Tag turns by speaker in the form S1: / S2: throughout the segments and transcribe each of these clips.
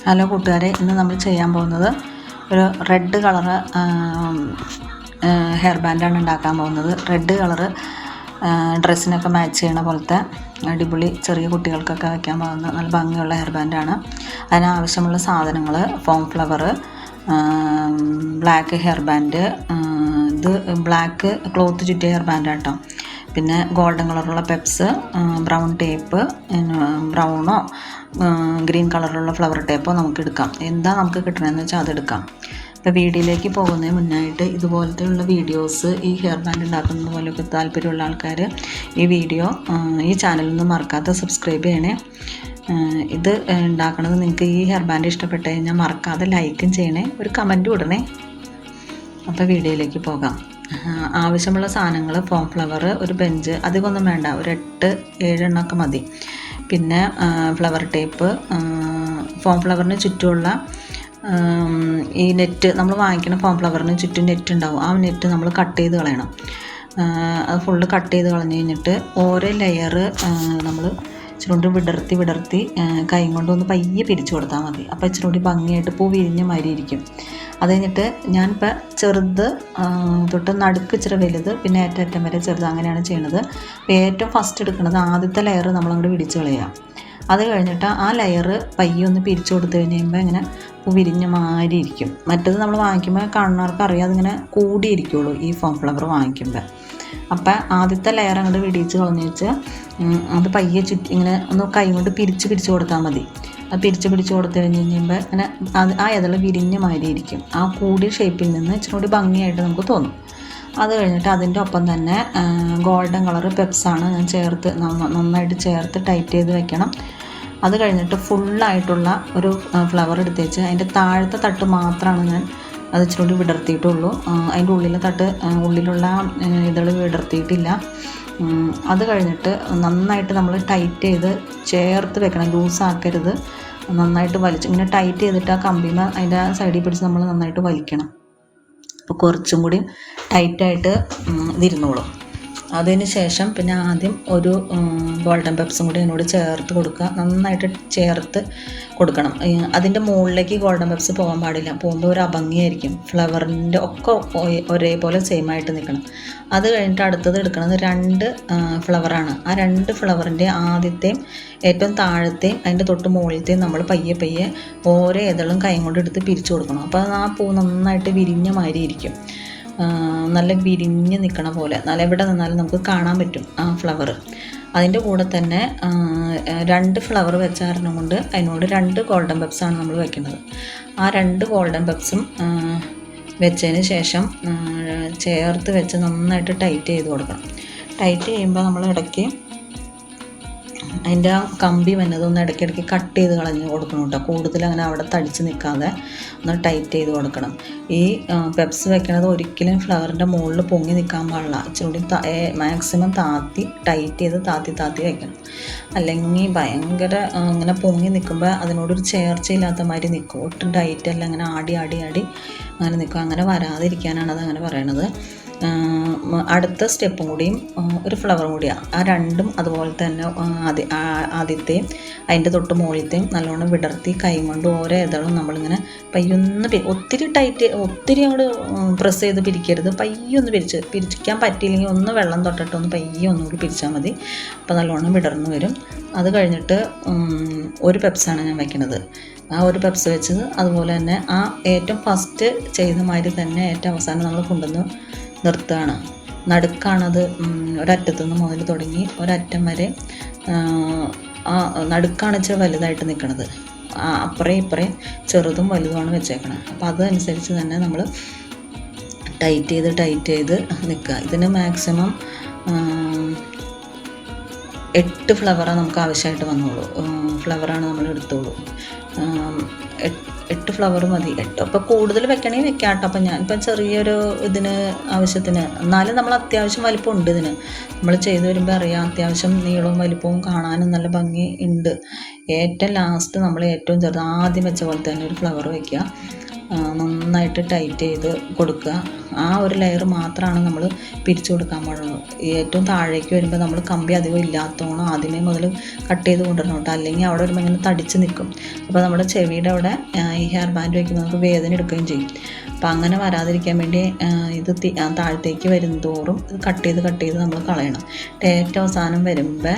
S1: Hello കൂട്ടുകാരെ, ഇന്ന് നമ്മൾ ചെയ്യാൻ പോകുന്നത് ഒരു റെഡ് കളറ് ഹെയർ ബാൻഡാണ് ഉണ്ടാക്കാൻ പോകുന്നത്. റെഡ് കളറ് ഡ്രസ്സിനൊക്കെ മാച്ച് ചെയ്യണ പോലത്തെ അടിപൊളി ചെറിയ കുട്ടികൾക്കൊക്കെ വയ്ക്കാൻ പോകുന്ന നല്ല ഭംഗിയുള്ള ഹെയർ ബാൻഡാണ്. അതിനാവശ്യമുള്ള സാധനങ്ങൾ form flower, black hair band, ഇത് ബ്ലാക്ക് ക്ലോത്ത് ചുറ്റിയ ഹെയർ ബാൻഡാണ് കേട്ടോ. പിന്നെ ഗോൾഡൻ കളറുള്ള പെപ്സ്, ബ്രൗൺ ടേപ്പ്, ബ്രൗണോ ഗ്രീൻ കളറിലുള്ള ഫ്ലവർ ടേപ്പോ നമുക്ക് എടുക്കാം. എന്താ നമുക്ക് കിട്ടണമെന്ന് വെച്ചാൽ അതെടുക്കാം. ഇപ്പോൾ വീഡിയോയിലേക്ക് പോകുന്നതിന് മുന്നായിട്ട് ഇതുപോലത്തെയുള്ള വീഡിയോസ്, ഈ ഹെയർ ബാൻഡ് ഉണ്ടാക്കുന്നത് പോലെയൊക്കെ താല്പര്യമുള്ള ആൾക്കാർ ഈ ചാനലിൽ നിന്ന് മറക്കാതെ സബ്സ്ക്രൈബ് ചെയ്യണേ. ഇത് ഉണ്ടാക്കണത് നിങ്ങൾക്ക് ഈ ഹെയർ ബാൻഡ് ഇഷ്ടപ്പെട്ട് കഴിഞ്ഞാൽ മറക്കാതെ ലൈക്കും ചെയ്യണേ, ഒരു കമൻറ്റും ഇടണേ. അപ്പോൾ വീഡിയോയിലേക്ക് പോകാം. ആവശ്യമുള്ള സാധനങ്ങൾ ഫോം ഫ്ലവർ, ഒരു ബെഞ്ച്, അധികമൊന്നും വേണ്ട, ഒരു 8-7 എണ്ണമൊക്കെ മതി. പിന്നെ ഫ്ലവർ ടേപ്പ്, ഫോം ഫ്ലവറിന് ചുറ്റുമുള്ള ഈ നെറ്റ്, നമ്മൾ വാങ്ങിക്കുന്ന ഫോം ഫ്ലവറിന് ചുറ്റും നെറ്റ് ഉണ്ടാവും. ആ നെറ്റ് നമ്മൾ കട്ട് ചെയ്ത് കളയണം. അത് ഫുള്ള് കട്ട് ചെയ്ത് കളഞ്ഞ് കഴിഞ്ഞിട്ട് ഓരോ ലെയർ നമ്മൾ ഇച്ചിരി വിടർത്തി കൈ കൊണ്ടൊന്ന് പയ്യെ പിരിച്ചു കൊടുത്താൽ മതി. അപ്പോൾ ഇച്ചിരി കൂടി ഭംഗിയായിട്ട് പൂ വിരിഞ്ഞ മാതിരി ഇരിക്കും. അത് കഴിഞ്ഞിട്ട് ഞാനിപ്പോൾ ചെറുത് തൊട്ട് നടുക്ക് ഇച്ചിരി വലുത്, പിന്നെ ഏറ്റം വരെ ചെറുത്, അങ്ങനെയാണ് ചെയ്യണത്. ഏറ്റവും ഫസ്റ്റ് എടുക്കുന്നത് ആദ്യത്തെ ലെയർ നമ്മളങ്ങോട്ട് പിടിച്ച് കളയാം. അത് കഴിഞ്ഞിട്ട് ആ ലെയർ പയ്യെ ഒന്ന് പിരിച്ചു കൊടുത്തു കഴിയുമ്പോൾ ഇങ്ങനെ പൂ വിരിഞ്ഞ മാതിരി ഇരിക്കും. മറ്റത് നമ്മൾ വാങ്ങിക്കുമ്പോൾ കാണുന്നവർക്ക് അറിയാം അതിങ്ങനെ കൂടിയിരിക്കുള്ളൂ ഈ ഫോം ഫ്ലവർ വാങ്ങിക്കുമ്പോൾ. അപ്പം ആദ്യത്തെ ലെയർ അങ്ങോട്ട് പിടിച്ച് കളഞ്ഞ് വെച്ച് അത് പയ്യെ ഇങ്ങനെ ഒന്ന് കൈ കൊണ്ട് പിരിച്ച് കൊടുത്താൽ മതി. അത് പിരിച്ച് കൊടുത്തു കഴിയുമ്പോൾ ഇങ്ങനെ ആ ഇതള് വിരിഞ്ഞ മാതിരി ഇരിക്കും. ആ കൂടിയ ഷേപ്പിൽ നിന്ന് ഇച്ചിരി കൂടി ഭംഗിയായിട്ട് നമുക്ക് തോന്നും. അത് കഴിഞ്ഞിട്ട് അതിൻ്റെ ഒപ്പം തന്നെ ഗോൾഡൻ കളർ പെപ്സാണ് ഞാൻ നന്നായിട്ട് ചേർത്ത് ടൈറ്റ് ചെയ്ത് വെക്കണം. അത് കഴിഞ്ഞിട്ട് ഫുള്ളായിട്ടുള്ള ഒരു ഫ്ലവർ എടുത്തേച്ച് അതിൻ്റെ താഴത്തെ തട്ട് മാത്രമാണ് ഞാൻ അത് ഇച്ചിരി കൂടി വിടർത്തിയിട്ടുള്ളൂ. അതിൻ്റെ ഉള്ളിലുള്ള ഇതള് വിടർത്തിയിട്ടില്ല. അത് കഴിഞ്ഞിട്ട് നന്നായിട്ട് നമ്മൾ ടൈറ്റ് ചെയ്ത് ചേർത്ത് വെക്കണം, ലൂസാക്കരുത്. നന്നായിട്ട് ഇങ്ങനെ ടൈറ്റ് ചെയ്തിട്ട് ആ കമ്പിമ അതിൻ്റെ സൈഡിൽ പിടിച്ച് നമ്മൾ നന്നായിട്ട് വലിക്കണം. അപ്പോൾ കുറച്ചും കൂടി ടൈറ്റായിട്ട് ഇതിരുന്നോളും. അതിന് ശേഷം പിന്നെ ആദ്യം ഒരു ഗോൾഡൻ പെപ്സും കൂടി അതിനോട് ചേർത്ത് കൊടുക്കുക. നന്നായിട്ട് ചേർത്ത് കൊടുക്കണം. അതിൻ്റെ മുകളിലേക്ക് ഗോൾഡൻ പെപ്സ് പോകാൻ പാടില്ല. പോകുമ്പോൾ ഒരു അഭംഗിയായിരിക്കും. ഫ്ലവറിൻ്റെ ഒക്കെ ഒരേപോലെ സെയിമായിട്ട് നിൽക്കണം. അത് കഴിഞ്ഞിട്ട് അടുത്തത് എടുക്കുന്നത് 2 ഫ്ലവറാണ്. ആ 2 ഫ്ലവറിൻ്റെ ആദ്യത്തെയും ഏറ്റവും താഴത്തെയും അതിൻ്റെ തൊട്ട് മുകളിലത്തെയും നമ്മൾ പയ്യെ ഓരോ ഇതളും കൈ കൊണ്ട് എടുത്ത് പിരിച്ചു കൊടുക്കണം. അപ്പോൾ ആ പൂ നന്നായിട്ട് വിരിഞ്ഞ മാതിരി ഇരിക്കും. നല്ല വിരിഞ്ഞ് നിൽക്കണ പോലെ, നല്ല എവിടെ നിന്നാലും നമുക്ക് കാണാൻ പറ്റും ആ ഫ്ലവർ. അതിൻ്റെ കൂടെ തന്നെ 2 ഫ്ലവർ വെച്ച കാരണം കൊണ്ട് അതിനോട് 2 ഗോൾഡൻ പെപ്സാണ് നമ്മൾ വെക്കുന്നത്. ആ 2 ഗോൾഡൻ പെപ്സും വെച്ചതിന് ശേഷം ചേർത്ത് വെച്ച് നന്നായിട്ട് ടൈറ്റ് ചെയ്ത് കൊടുക്കണം. ടൈറ്റ് ചെയ്യുമ്പോൾ നമ്മൾ ഇടയ്ക്ക് അതിൻ്റെ ആ കമ്പി വന്നതൊന്ന് ഇടയ്ക്കിടയ്ക്ക് കട്ട് ചെയ്ത് കളഞ്ഞ് കൊടുക്കണം കേട്ടോ. കൂടുതൽ അങ്ങനെ അവിടെ തടിച്ച് നിൽക്കാതെ ഒന്ന് ടൈറ്റ് ചെയ്ത് കൊടുക്കണം. ഈ പെപ്സ് വെക്കണത് ഒരിക്കലും ഫ്ലവറിൻ്റെ മുകളിൽ പൊങ്ങി നിൽക്കാൻ പാടില്ല. ഇച്ചിരി കൂടി മാക്സിമം ടൈറ്റ് ചെയ്ത് താത്തി വെക്കണം. അല്ലെങ്കിൽ ഭയങ്കര ഇങ്ങനെ പൊങ്ങി നിൽക്കുമ്പോൾ അതിനോടൊരു ചേർച്ചയില്ലാത്ത മാതിരി നിൽക്കും. ഒട്ടും ടൈറ്റല്ല, അങ്ങനെ ആടി അങ്ങനെ നിൽക്കും. അങ്ങനെ വരാതിരിക്കാനാണ് അതങ്ങനെ പറയണത്. അടുത്ത സ്റ്റെപ്പും കൂടിയും ഒരു ഫ്ലവറും കൂടിയാണ്. ആ 2ഉം അതുപോലെ തന്നെ ആദ്യത്തെയും അതിൻ്റെ തൊട്ട് മുകളിലത്തെയും നല്ലോണം വിടർത്തി കൈ കൊണ്ട് ഓരോ ഇതളും നമ്മളിങ്ങനെ പയ്യൊന്ന് ഒത്തിരി അങ്ങോട്ട് പ്രസ് ചെയ്ത് പിരിക്കരുത്. പയ്യൊന്ന് പിരിക്കാൻ പറ്റിയില്ലെങ്കിൽ ഒന്ന് വെള്ളം തൊട്ടിട്ട് ഒന്ന് പയ്യെ ഒന്നുകൂടി പിരിച്ചാൽ മതി. അപ്പോൾ നല്ലോണം വിടർന്ന് വരും. അത് കഴിഞ്ഞിട്ട് ഒരു പെപ്സാണ് ഞാൻ വയ്ക്കുന്നത്. ആ ഒരു പെപ്സ് വെച്ചത് അതുപോലെ തന്നെ ആ ഏറ്റവും ഫസ്റ്റ് ചെയ്ത മാതിരി തന്നെ ഏറ്റവും അവസാനം നമ്മൾ കൊണ്ടുവന്ന് നിർത്തുകയാണ്. നടുക്കാണത്. ഒരറ്റത്തുനിന്ന് മുതൽ തുടങ്ങി ഒരറ്റം വരെ ആ നടുക്കാണ് ഇച്ചിരി വലുതായിട്ട് നിൽക്കണത്. അപ്പുറേ ചെറുതും വലുതുമാണ് വെച്ചേക്കണത്. അപ്പോൾ അതനുസരിച്ച് തന്നെ നമ്മൾ ടൈറ്റ് ചെയ്ത് നിൽക്കുക. ഇതിന് മാക്സിമം 8 ഫ്ലവറാണ് നമുക്ക് ആവശ്യമായിട്ട് വന്നോളൂ. ഫ്ലവറാണ് നമ്മൾ എടുത്തോളൂ. 8 ഫ്ലവർ മതി. 8 അപ്പോൾ കൂടുതൽ വെക്കണമെങ്കിൽ വെക്കാം കേട്ടോ. അപ്പോൾ ഞാനിപ്പോൾ ചെറിയൊരു ഇതിന് ആവശ്യത്തിന്, എന്നാലും നമ്മൾ അത്യാവശ്യം വലിപ്പമുണ്ട് ഇതിന്. നമ്മൾ ചെയ്ത് വരുമ്പോൾ അറിയാം അത്യാവശ്യം നീളവും വലിപ്പവും കാണാനും നല്ല ഭംഗി ഉണ്ട്. ഏറ്റവും ലാസ്റ്റ് നമ്മൾ ഏറ്റവും ചെറുത് ആദ്യം വെച്ച പോലെ തന്നെ ഒരു ഫ്ലവർ വയ്ക്കുക. നന്നായിട്ട് ടൈറ്റ് ചെയ്ത് കൊടുക്കുക. ആ ഒരു ലെയർ മാത്രമാണ് നമ്മൾ പിരിച്ചു കൊടുക്കാൻ പാടുള്ളൂ. ഏറ്റവും താഴേക്ക് വരുമ്പോൾ നമ്മൾ കമ്പി അധികം ഇല്ലാത്തതുകൊണ്ട് ആദ്യമേ മുതൽ കട്ട് ചെയ്ത് കൊണ്ടുവരണം കേട്ടോ, അല്ലെങ്കിൽ അവിടെ വരുമ്പോൾ ഇങ്ങനെ തടിച്ച് നിൽക്കും. അപ്പോൾ നമ്മുടെ ചെവിയുടെ അവിടെ ഈ ഹെയർ ബാൻഡ് വയ്ക്കുമ്പോൾ നമുക്ക് വേദന എടുക്കുകയും ചെയ്യും. അപ്പോൾ അങ്ങനെ വരാതിരിക്കാൻ വേണ്ടി ഇത് താഴത്തേക്ക് വരുന്തോറും ഇത് കട്ട് ചെയ്ത് നമ്മൾ കളയണം. ഏറ്റവും അവസാനം വരുമ്പോൾ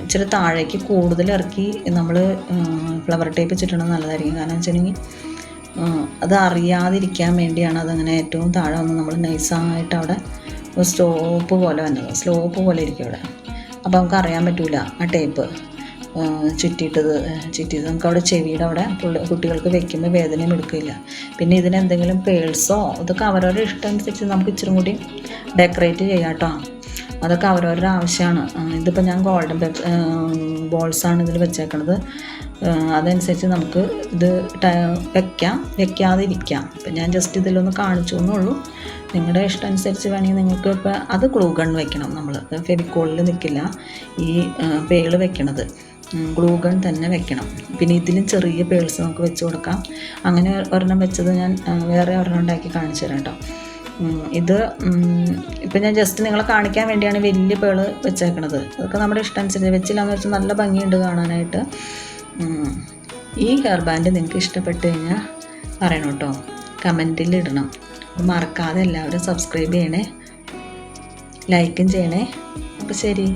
S1: ഇച്ചിരി താഴേക്ക് കൂടുതൽ ഇറക്കി നമ്മൾ ഫ്ലവർ ടേപ്പ് വെച്ചിട്ടുണ്ടെങ്കിൽ നല്ലതായിരിക്കും. കാരണം വെച്ചിട്ടുണ്ടെങ്കിൽ അത് അറിയാതിരിക്കാൻ വേണ്ടിയാണ് അതങ്ങനെ ഏറ്റവും താഴെ വന്ന് നമ്മൾ നൈസായിട്ട് അവിടെ സ്ലോപ്പ് പോലെ ഇരിക്കും അവിടെ. അപ്പോൾ നമുക്ക് അറിയാൻ പറ്റില്ല ആ ടേപ്പ് ചുറ്റിയിട്ട് നമുക്ക് അവിടെ ചെവിയുടെ അവിടെ കുട്ടികൾക്ക് വെക്കുമ്പോൾ വേദനയും എടുക്കില്ല. പിന്നെ ഇതിനെന്തെങ്കിലും പേഴ്സോ ഇതൊക്കെ അവരവരുടെ ഇഷ്ടം അനുസരിച്ച് നമുക്ക് ഇച്ചിരി കൂടി ഡെക്കറേറ്റ് ചെയ്യാം കേട്ടോ. അതൊക്കെ അവരവരുടെ ആവശ്യമാണ്. ഇതിപ്പോൾ ഞാൻ ഗോൾഡൻ ബോൾസാണ് ഇതിൽ വെച്ചേക്കണത്. അതനുസരിച്ച് നമുക്ക് ഇത് വെക്കാതിരിക്കാം. ഇപ്പം ഞാൻ ജസ്റ്റ് ഇതിലൊന്ന് കാണിച്ചു എന്നുള്ളൂ. നിങ്ങളുടെ ഇഷ്ടം അനുസരിച്ച് വേണമെങ്കിൽ നിങ്ങൾക്ക് ഇപ്പോൾ അത് ഗ്ലൂ ഗൺ വെക്കണം. നമ്മൾ ഫെവിക്കോളിൽ നിൽക്കില്ല ഈ പേള് വെക്കണത്, ഗ്ലൂ ഗൺ തന്നെ വെക്കണം. പിന്നെ ഇതിലും ചെറിയ പേൾസ് നമുക്ക് വെച്ച് കൊടുക്കാം. അങ്ങനെ ഒരെണ്ണം വെച്ചത് ഞാൻ വേറെ ഒരെണ്ണം ഉണ്ടാക്കി കാണിച്ചു തരാം കേട്ടോ. ഇത് ഇപ്പം ഞാൻ ജസ്റ്റ് നിങ്ങളെ കാണിക്കാൻ വേണ്ടിയാണ് വലിയ പേള് വെച്ചേക്കണത്. അതൊക്കെ നമ്മുടെ ഇഷ്ടം അനുസരിച്ച് വെച്ചില്ലാന്ന് വെച്ചാൽ നല്ല ഭംഗിയുണ്ട് കാണാനായിട്ട്. ഈ ഹെയർ ബാൻഡ് നിങ്ങൾക്ക് ഇഷ്ടപ്പെട്ട് കഴിഞ്ഞാൽ പറയണം കേട്ടോ, കമൻറ്റിൽ ഇടണം. മറക്കാതെ എല്ലാവരും സബ്സ്ക്രൈബ് ചെയ്യണേ, ലൈക്കും ചെയ്യണേ. അപ്പോൾ ശരി.